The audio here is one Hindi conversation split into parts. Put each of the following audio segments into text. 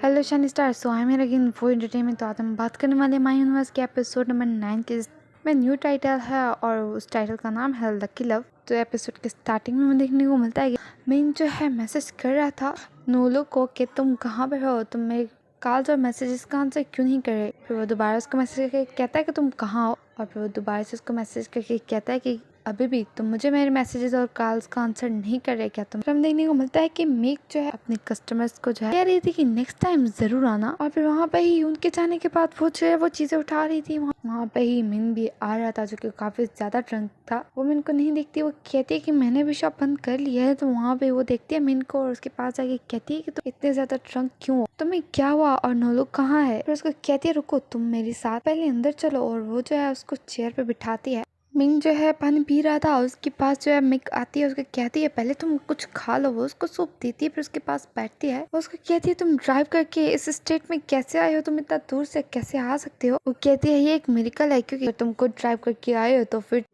Hello Shani star, so I am again for entertainment. तो आज हम बात करने वाले माय यूनिवर्स के एपिसोड नंबर 9 के में न्यू टाइटल है और उस टाइटल का नाम है लकी लव। तो एपिसोड के स्टार्टिंग में हमें देखने को मिलता है कि मीन जो है मैसेज कर रहा था नोलो को कि तुम कहाँ पे हो, तुम मेरे कॉल्स और मैसेजेस का आंसर क्यों नहीं कर रहे। फिर वो दोबारा उसको मैसेज करके कहता है कि तुम कहाँ हो, और फिर वो दोबारा से उसको मैसेज करके कहता है कि अभी भी तुम मुझे मेरे मैसेजेस और कॉल्स का आंसर नहीं कर रहे क्या तुम। फिर हम देखने को मिलता है कि मेक जो है अपने कस्टमर्स को जो है कह रही थी कि नेक्स्ट टाइम जरूर आना, और फिर वहाँ पे ही उनके जाने के बाद वो जो है वो चीजें उठा रही थी। वहाँ पे ही मिन भी आ रहा था जो कि काफी ज्यादा ड्रंक था। वो मिन को नहीं देखती, वो कहती है कि मैंने भी शॉप बंद कर लिया है। तो वहाँ पे वो देखती है मिन को और उसके पास जाके कहती है कि तुम इतने ज्यादा ड्रंक क्यों हो, तुम्हें क्या हुआ और नोलो कहाँ है। फिर उसको कहती है रुको तुम मेरे साथ पहले अंदर चलो, और वो जो है उसको चेयर पे बिठाती है। मिंग जो है पानी पी रहा था, उसके पास जो है मिक आती है, उसको कहती है पहले तुम कुछ खा लो। वो उसको सूप देती है, फिर उसके पास बैठती है। वो उसको कहती है तुम ड्राइव करके इस स्टेट में कैसे आए हो, तुम इतना दूर से कैसे आ सकते हो। वो कहती है ये एक मिरेकल है, क्योंकि तुम खुद ड्राइव करके आए हो। तो फिर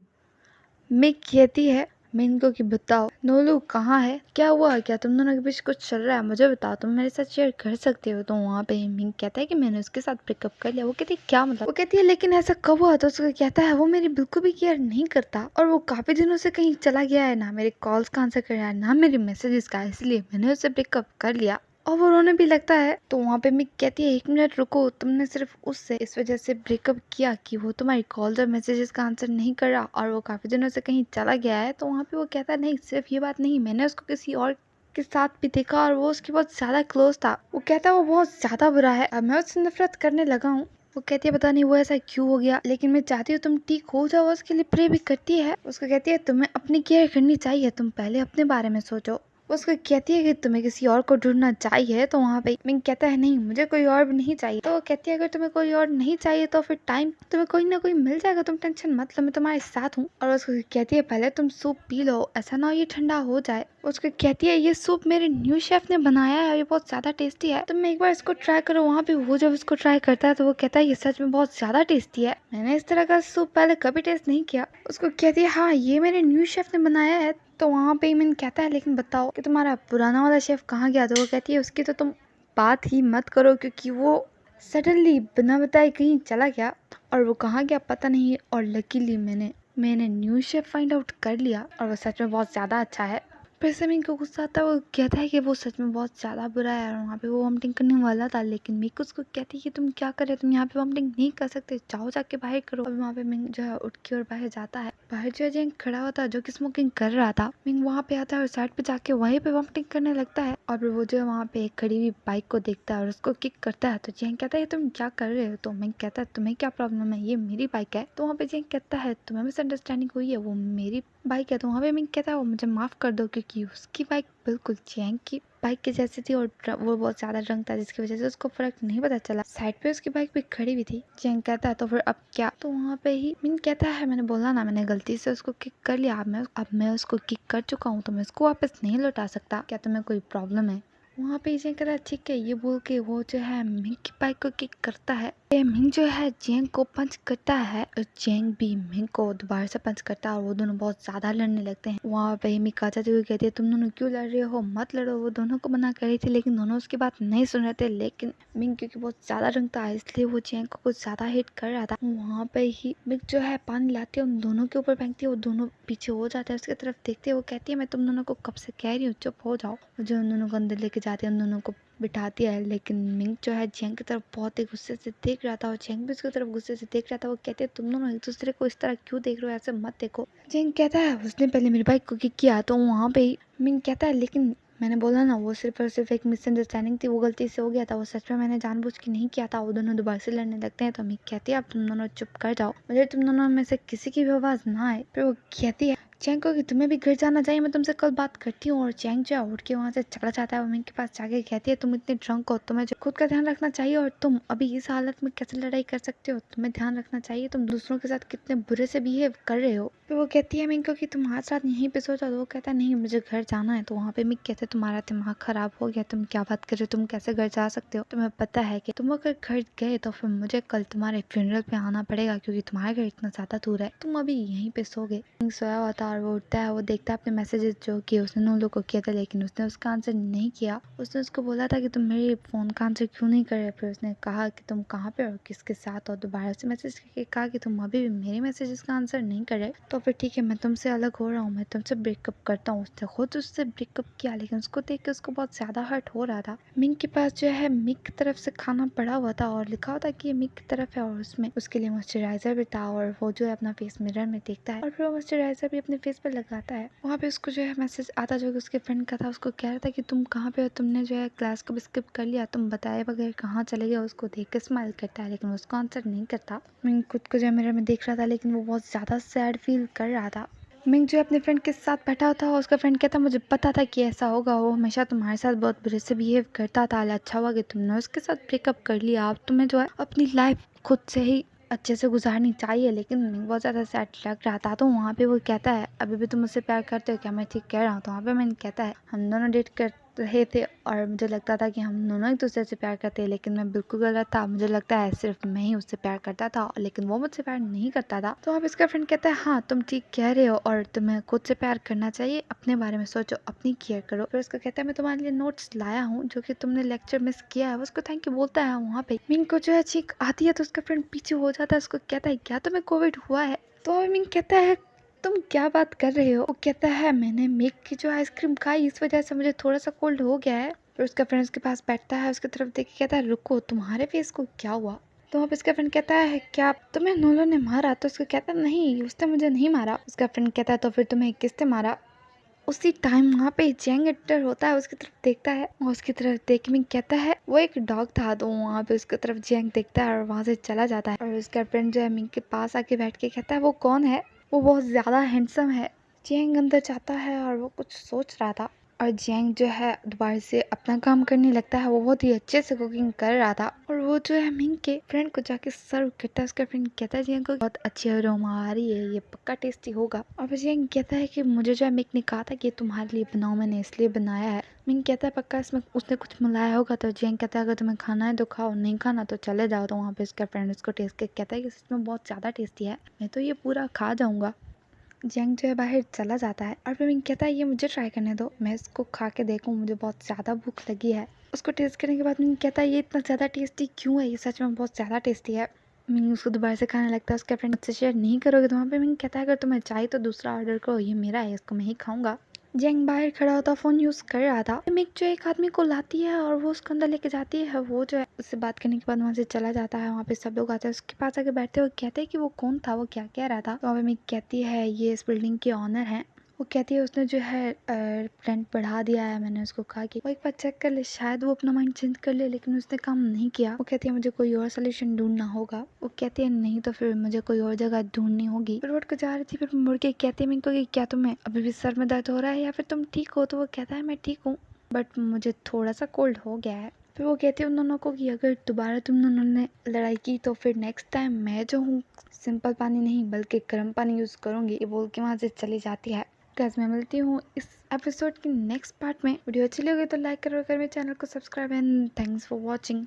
मिक कहती है मिंग को कि बताओ नोलू कहाँ है, क्या हुआ, क्या तुम दोनों के बीच कुछ चल रहा है, मुझे बताओ, तुम मेरे साथ शेयर कर सकते हो। तो वहाँ पे मिंग कहता है कि मैंने उसके साथ ब्रेकअप कर लिया। वो कहती है क्या मतलब। वो कहती है लेकिन ऐसा कब हुआ। तो उसको कहता है वो मेरी बिल्कुल भी केयर नहीं करता और वो काफी दिनों से कहीं चला गया है, ना मेरे कॉल्स का आंसर कर रहा है ना मेरे मैसेजेस का, इसलिए मैंने उससे ब्रेकअप कर लिया और वो रोने भी लगता है। तो वहाँ पे मिक कहती है एक मिनट रुको, तुमने सिर्फ उससे इस वजह से ब्रेकअप किया कि वो तुम्हारी कॉल्स और मैसेजेस का आंसर नहीं कर रहा और वो काफी दिनों से कहीं चला गया है। तो वहाँ पे वो कहता है नहीं, सिर्फ ये बात नहीं, मैंने उसको किसी और के साथ भी देखा और वो उसके बहुत ज्यादा क्लोज था। वो कहता है वो बहुत ज्यादा बुरा है, अब मैं उससे नफरत करने लगा हूँ। वो कहती है पता नहीं वो ऐसा क्यों हो गया, लेकिन मैं चाहती हूँ तुम ठीक हो जाओ। उसके लिए प्रे भी करती है। उसको कहती है तुम्हें अपनी केयर करनी चाहिए, तुम पहले अपने बारे में सोचो। उसको कहती है कि तुम्हें किसी और को ढूंढना चाहिए। तो वहाँ पे मिंग कहता है नहीं, मुझे कोई और भी नहीं चाहिए। तो वो कहती है अगर तुम्हें कोई और नहीं चाहिए तो फिर टाइम तुम्हें कोई ना कोई मिल जाएगा, तुम टेंशन मत लो, मैं तुम्हारे साथ हूँ। और उसको कहती है पहले तुम सूप पी लो, ऐसा ना हो ये ठंडा हो जाए। उसको कहती है ये सूप मेरे न्यू शेफ ने बनाया है, ये बहुत ज्यादा टेस्टी है, तुम एक बार इसको ट्राई करो। वहाँ पे वो जब इसको ट्राई करता है तो वो कहता है ये सच में बहुत ज्यादा टेस्टी है, मैंने इस तरह का सूप पहले कभी टेस्ट नहीं किया। उसको कहती है हाँ ये मेरे न्यू शेफ ने बनाया है। तो वहाँ पे इमन कहता है लेकिन बताओ कि तुम्हारा पुराना वाला शेफ कहाँ गया। तो वो कहती है उसकी तो तुम बात ही मत करो, क्योंकि वो सडनली बिना बताए कहीं चला गया और वो कहाँ गया पता नहीं। और लकीली मैंने न्यू शेफ फाइंड आउट कर लिया और वो सच में बहुत ज़्यादा अच्छा है। फिर से मिक को गुस्सा आता है, वो कहता है कि वो सच में बहुत ज़्यादा बुरा है और वहाँ पे वो वॉमिटिंग करने वाला था। लेकिन मिक उसको कहती है कि तुम क्या करे, तुम यहाँ पे वॉमिटिंग नहीं कर सकते, जाओ जाके बाहर करो। और वहाँ पे मिंग जो है उठ के और बाहर जाता है। बाहर जो है जेंग खड़ा हुआ था जो कि स्मोकिंग कर रहा था। मिंग वहाँ पे आता है और साइड पे जाके वहीं पे वॉमिटिंग करने लगता है। और फिर वो जो है वहाँ पे एक खड़ी हुई बाइक को देखता है और उसको किक करता है। तो जेंग कहता है तुम क्या कर रहे हो। तो मिंग कहता है तुम्हें क्या प्रॉब्लम है, ये मेरी बाइक है। तो वहाँ पे जेंग कहता है तुम्हें मिसअंडरस्टैंडिंग हुई है, वो मेरी बाइक है। तो वहाँ पे मिंग कहता है वो मुझे माफ कर दो, क्योंकि उसकी बाइक बिल्कुल जेंग की बाइक की जैसी थी और वो बहुत ज्यादा ड्रंक था, जिसकी वजह से उसको फर्क नहीं पता चला। साइड पे उसकी बाइक भी खड़ी हुई थी। जेंग कहता है तो फिर अब क्या। तो वहाँ पे ही मिन कहता है मैंने बोला ना, मैंने गलती से उसको किक कर लिया, अब मैं उसको किक कर चुका हूँ तो मैं उसको वापस नहीं लौटा सकता, क्या तुम्हें कोई प्रॉब्लम है। वहाँ पे जेंग कहता है ठीक है, ये बोल के वो जो है मिंग की बाइक को किक करता है। मिंग जो है जेंग को पंच करता है और जेंग भी मिंग को दोबारा से पंच करता है और वो दोनों बहुत ज्यादा लड़ने लगते हैं। वहाँ पे मिंग आ जाती हुई कहती है तुम दोनों क्यों लड़ रहे हो, मत लड़ो। वो दोनों को मना कर रही थी लेकिन दोनों उसकी बात नहीं सुन रहे थे। लेकिन मिंग क्योंकि बहुत ज्यादा रंग था इसलिए वो जेंग को कुछ ज्यादा हिट कर रहा था। वहाँ पे ही मिंग जो है पानी लाती है उन दोनों के ऊपर फेंकती है, वो दोनों पीछे हो जाते हैं, उसकी तरफ देखते हैं। वो कहती है मैं तुम दोनों को कब से कह रही हूँ चुप हो जाओ। जो उन दोनों को अंदर लेके जाती है, उन दोनों को बिठाती है। लेकिन मिंग जो है जेंग की तरफ बहुत ही गुस्से से देख रहा था और जेंग भी उसकी तरफ गुस्से से देख रहा था। वो कहते हैं तुम दोनों एक दूसरे को इस तरह क्यों देख रहे हो, ऐसे मत देखो। जेंग कहता है उसने पहले मेरी बाइक को किक किया। तो वहाँ पे ही मिंग कहता है लेकिन मैंने बोला ना वो सिर्फ और सिर्फ एक मिसअंडरस्टैंडिंग थी, वो गलती से हो गया था, वो सच में मैंने जानबूझ के नहीं किया था। वो दोनों दोबारा से लड़ने लगते हैं। तो मिंग कहती है अब तुम दोनों चुप कर जाओ, मुझे तुम दोनों में से किसी की भी आवाज ना आए। फिर वो कहती है चैंग को कि तुम्हें भी घर जाना चाहिए, मैं तुमसे कल बात करती हूँ। और चैंग जो है उठ के वहाँ से चला जाता है। वो मिंग के पास जाके कहती है तुम इतने ड्रंक हो, तुम्हें खुद का ध्यान रखना चाहिए और तुम अभी इस हालत में कैसे लड़ाई कर सकते हो, तुम्हें ध्यान रखना चाहिए, तुम दूसरों के साथ कितने बुरे से बिहेव कर रहे हो। फिर वो कहती है मिंग को कि तुम्हारे साथ यहीं पे सो जाओ। तो वो कहता है नहीं मुझे घर जाना है। तो वहाँ पे मिंग कहते तुम्हारा दिमाग खराब हो गया, तुम क्या बात कर रहे हो, तुम कैसे घर जा सकते हो, तुम्हें पता है कि तुम अगर घर गए तो फिर मुझे कल तुम्हारे फ्यूनरल पे आना पड़ेगा क्योंकि तुम्हारे घर इतना ज्यादा दूर है, तुम अभी यहीं पे सोगे। मिंग सोया हुआ था और वो उठता है, वो देखता है अपने मैसेजेस जो कि उसने उन लोग को किया था, लेकिन उसने उसका आंसर नहीं किया। उसने उसको बोला था कि तुम मेरे फोन का आंसर क्यों नहीं कर रहे। फिर उसने कहा कि तुम कहाँ पे हो, किसके साथ हो। दोबारा से मैसेज करके कहा कि तुम अभी भी मेरे मैसेजेस का आंसर नहीं कर रहे, तो फिर ठीक है मैं तुमसे अलग हो रहा हूँ, मैं तुमसे ब्रेकअप करता हूँ। उसने खुद उससे ब्रेकअप किया, लेकिन उसको देख के उसको बहुत ज्यादा हर्ट हो रहा था। मिंग के पास जो है मिक की तरफ से खाना पड़ा हुआ था और लिखा हुआ था कि ये मिक की तरफ है और उसमें उसके लिए मॉइस्चराइजर भी था और वो जो है अपना फेस मिरर में देखता है और फिर वो मॉइस्चराइजर भी अपने फेस पे लगाता है। वहाँ पे उसको जो है मैसेज आता जो कि उसके फ्रेंड का था, उसको कह रहा था कि तुम कहाँ पे हो, तुमने जो है क्लास को भी स्किप कर लिया, तुम बताए बगैर कहाँ चले गए। उसको देख के स्माइल करता है लेकिन उसको आंसर नहीं करता। मिंग खुद को जो है मिरर में देख रहा था लेकिन वो बहुत ज्यादा सैड फील कर रहा था। मिंग जो अपने फ्रेंड के साथ बैठा था और उसका फ्रेंड कहता मुझे पता था कि ऐसा होगा, वो हमेशा तुम्हारे साथ बहुत बुरे से बिहेव करता था, अच्छा हुआ कि तुमने उसके साथ ब्रेकअप कर लिया, अब तुम्हें जो है अपनी लाइफ खुद से ही अच्छे से गुजारनी चाहिए। लेकिन मिंग बहुत ज़्यादा सैड लग रहा था। तो वहाँ पे वो कहता है अभी भी तुम मुझसे प्यार करते हो क्या, मैं ठीक कह रहा हूँ। तो वहाँ पे मिंग कहता है हम दोनों डेट कर रहे थे और मुझे लगता था कि हम दोनों एक दूसरे से प्यार करते हैं, लेकिन मैं बिल्कुल गलत था, मुझे लगता है सिर्फ मैं ही उससे प्यार करता था लेकिन वो मुझसे प्यार नहीं करता था। तो अब इसका फ्रेंड कहता है हाँ तुम ठीक कह रहे हो और तुम्हें खुद से प्यार करना चाहिए, अपने बारे में सोचो, अपनी केयर करो। फिर उसका कहता है मैं तुम्हारे लिए नोट्स लाया हूँ जो कि तुमने लेक्चर मिस किया है। उसको थैंक यू बोलता है। वहाँ पे मिंग को जो है चीख आती है तो उसका फ्रेंड पीछे हो जाता है, उसको कहता है क्या तुम्हें कोविड हुआ है। तो अब मिंग कहता है तुम क्या बात कर रहे हो। वो कहता है मैंने मिक की जो आइसक्रीम खाई इस वजह से मुझे थोड़ा सा कोल्ड हो गया है। फिर उसका फ्रेंड उसके पास बैठता है, उसकी तरफ देख के कहता है रुको तुम्हारे फेस को क्या हुआ। तो अब इसका फ्रेंड कहता है क्या तुम्हें नोलो ने मारा। तो उसको कहता है नहीं उसने मुझे नहीं मारा। उसका फ्रेंड कहता है तो फिर तुम्हें किसने मारा। उसी टाइम वहाँ पे जैंग एंटर होता है, उसकी तरफ देखता है और उसकी तरफ देख मिंग कहता है वो एक डॉग था। तो वहाँ पे उसकी तरफ जैंग देखता है और वहाँ से चला जाता है। और उसका फ्रेंड जो है मिंग के पास आके बैठ के कहता है वो कौन है, वो बहुत ज्यादा हैंडसम है। जैंग अंदर जाता है और वो कुछ सोच रहा था और जैंग जो है दोबारा से अपना काम करने लगता है। वो बहुत ही अच्छे से कुकिंग कर रहा था और वो जो है मिंग के फ्रेंड को जाके सर्व करता है। उसका फ्रेंड कहता है जैंग को बहुत अच्छी अरोमा आ रही है, ये पक्का टेस्टी होगा। और फिर जैंग कहता है कि मुझे जो है मिंग ने कहा था कि तुम्हारे लिए बनाओ, मैंने इसलिए बनाया है। मिंग कहता है पक्का इसमें उसने कुछ मिलाया होगा। तो जैंग कहता है अगर तुम्हें खाना है तो खाओ, नहीं खाना तो चले जाओ। तो वहाँ पे उसका फ्रेंड उसको टेस्ट करके कहता है कि इसमें बहुत ज़्यादा टेस्टी है, मैं तो ये पूरा खा जाऊंगा। जंग जो है बाहर चला जाता है और फिर मिंग कहता है ये मुझे ट्राई करने दो, मैं इसको खा के देखूं, मुझे बहुत ज़्यादा भूख लगी है। उसको टेस्ट करने के बाद मिंग कहता है ये इतना ज़्यादा टेस्टी क्यों है, ये सच में बहुत ज़्यादा टेस्टी है। मिंग उसको दोबारा से खाने लगता है। उसका फ्रेंड मुझसे शेयर नहीं करोगे। तो वहाँ पे मिंग कहता है अगर तुम्हें चाहिए तो दूसरा ऑर्डर करो, ये मेरा है, इसको मैं ही खाऊंगा। जैंग बाहर खड़ा होता फोन यूज कर रहा था। मिक जो एक आदमी को लाती है और वो उसको अंदर लेके जाती है। वो जो है उससे बात करने के बाद वहाँ से चला जाता है। वहाँ पे सब लोग आते हैं उसके पास आके बैठते हुए कहते हैं कि वो कौन था, वो क्या कह रहा था। तो वहाँ पे मिक कहती है ये इस बिल्डिंग के ऑनर हैं। वो कहती है उसने जो है रेंट बढ़ा दिया है। मैंने उसको कहा कि वो एक बार चेक कर ले, शायद वो अपना माइंड चेंज कर ले, लेकिन उसने काम नहीं किया। वो कहती है मुझे कोई और सोल्यूशन ढूंढना होगा। वो कहती है नहीं तो फिर मुझे कोई और जगह ढूंढनी होगी। फिर उठ के जा रही थी, फिर मुड़ के कहती है मेरे को कि क्या तुम्हें अभी भी सर में दर्द हो रहा है या फिर तुम ठीक हो। तो वो कहता है मैं ठीक हूँ बट मुझे थोड़ा सा कोल्ड हो गया है। फिर वो कहती है उन दोनों को कि अगर दोबारा तुम दोनों ने लड़ाई की तो फिर नेक्स्ट टाइम मैं जो हूँ सिंपल पानी नहीं बल्कि गर्म पानी यूज करूंगी। ये बोल के वहाँ से चली जाती है। गाइस मैं मिलती हूँ इस एपिसोड के नेक्स्ट पार्ट में। वीडियो अच्छी लगी तो लाइक करो, अगर मेरे चैनल को subscribe and thanks for watching.